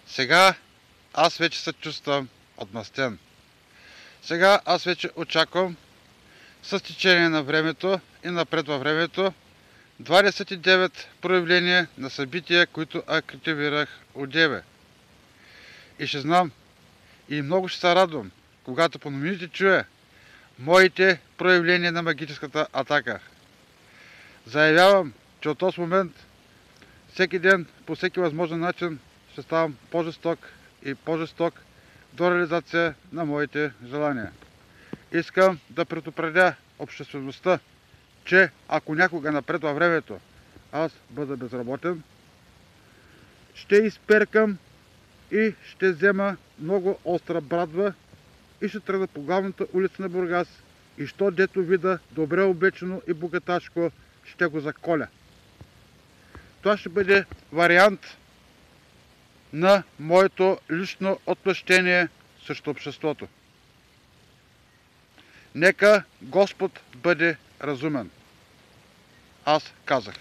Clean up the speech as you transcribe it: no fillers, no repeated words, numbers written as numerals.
Сега аз вече се чувствам отмъстен. Сега аз вече очаквам с течение на времето и напред във времето 29 проявления на събития, които активирах одеве. И ще знам и много ще се радвам, когато по новините чуя моите проявления на магическата атака. Заявявам, че от този момент всеки ден, по всеки възможен начин ще ставам по-жесток и по-жесток до реализация на моите желания. Искам да предупредя обществеността, че ако някога напред във времето аз бъда безработен, ще изперкам и ще взема много остра брадва и ще тръгна по главната улица на Бургас и що дето вида добре облечено и богаташко, ще го заколя. Това ще бъде вариант на моето лично отмъщение срещу обществото. Нека Господ бъде разумен. Аз казах.